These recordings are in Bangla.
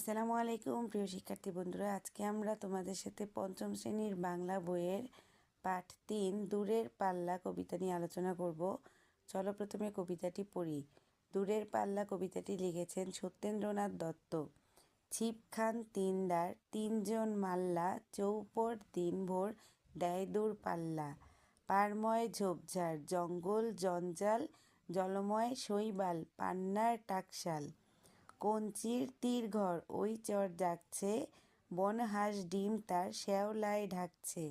আসসালামু আলাইকুম প্রিয় শিক্ষার্থী বন্ধুরা, আজকে আমরা তোমাদের সাথে পঞ্চম শ্রেণীর বাংলা বইয়ের পাঠ 3 দূরের পাল্লা কবিতা নিয়ে আলোচনা করব। চলো প্রথমে কবিতাটি পড়ি। দূরের পাল্লা কবিতাটি লিখেছেন সত্যেন্দ্রনাথ দত্ত। ছিপখান তিনদার তিনজন মাল্লা, চৌপর দিনভর দেয় দূর পাল্লা। পারময় ঝোপঝাড় জঙ্গল জঞ্জাল, জলময় শৈবাল পান্নার টাকশাল। কঞ্চির তীরঘর ওই চর জাগছে, বনহাঁস ডিম তার শ্যাওলায় ঢাকছে।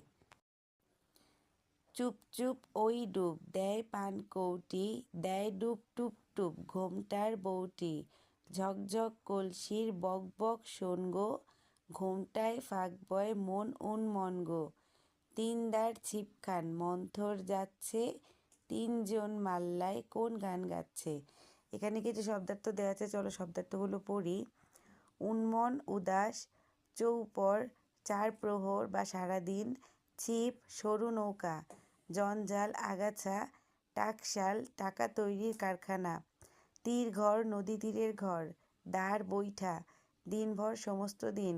চুপ চুপ ওই ডুব দেয় পান কৌটি, দেয় ডুব টুপ টুপ ঘোমটার বউটি। ঝকঝক কলসির বক বক শোন গো, ঘোমটায় ফাঁক বয় মন উন্মন গো। তিনদার ছিপখান মন্থর যাচ্ছে, তিনজন মাল্লায় কোন গান গাচ্ছে। এখানে কিছু শব্দার্থ দেওয়া আছে, চলো শব্দার্থগুলো পড়ি। উন্মন উদাস, চৌপর চার প্রহর বা সারাদিন, ছিপ সরু নৌকা, জঞ্জাল আগাছা, টাকশাল টাকা তৈরির কারখানা, তীরঘর নদী তীরের ঘর, দ্বার বৈঠা, দিনভর সমস্ত দিন,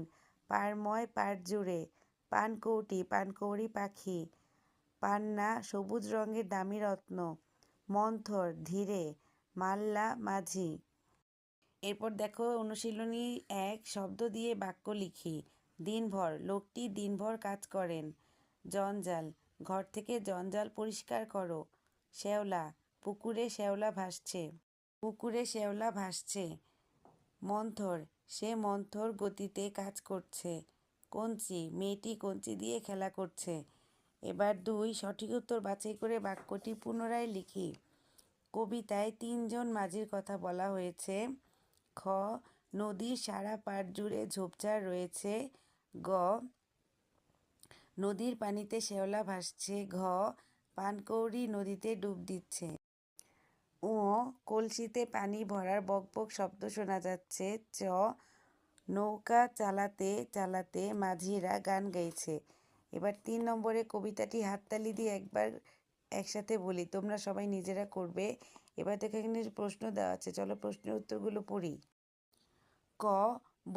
পারময় পাট জুড়ে, পানকৌটি পানকৌড়ি পাখি, পান্না সবুজ রঙের দামি রত্ন, মন্থর ধীরে, মাল্লা মাঝি। এরপর দেখো অনুশীলনী 1, শব্দ দিয়ে বাক্য লিখি। দিনভর, লোকটি দিনভর কাজ করেন। জঞ্জাল, ঘর থেকে জঞ্জাল পরিষ্কার করো। শ্যাওলা, পুকুরে শ্যাওলা ভাসছে। পুকুরে শ্যাওলা ভাসছে। মন্থর, সে মন্থর গতিতে কাজ করছে। কঞ্চি, মেয়েটি কঞ্চি দিয়ে খেলা করছে। এবার 2, সঠিক উত্তর বাছাই করে বাক্যটি পুনরায় লিখি। কবিতায় তিনজন মাঝির কথা বলা হয়েছে। খ, নদীর সারা পাড় জুড়ে ঝোপঝাড় রয়েছে। গ, নদীর পানিতে শ্যাওলা ভাসছে। ঘ, পানকৌড়ি নদীতে ডুব দিচ্ছে। ও, কলসিতে পানি ভরার বকবক শব্দ শোনা যাচ্ছে। চ, নৌকা চালাতে চালাতে মাঝিরা গান গাইছে। এবার 3 নম্বরে কবিতাটি হাততালি দিয়ে একবার একসাথে বলি, তোমরা সবাই নিজেরা করবে। এবার দেখো এখানে প্রশ্ন দেওয়া আছে, চলো প্রশ্নের উত্তরগুলো পড়ি। ক,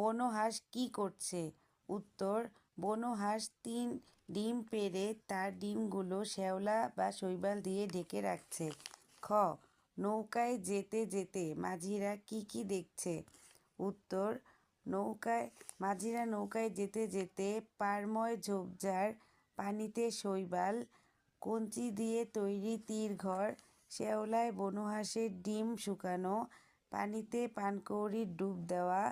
বনহাঁস কি করছে? উত্তর, বনহাঁস 3 ডিম পেড়ে তার ডিমগুলো শ্যাওলা বা শৈবাল দিয়ে ঢেকে রাখছে। খ, নৌকায় যেতে যেতে মাঝিরা কি কি দেখছে? উত্তর, মাঝিরা নৌকায় যেতে যেতে পারময় ঝোপঝাড়, পানিতে শৈবাল, কঞ্চি দিয়ে তৈরি তীরঘর, শ্যাওলায় বনহাঁসের ডিম শুকানো, পানিতে পানকৌড়ির ডুব দেওয়া,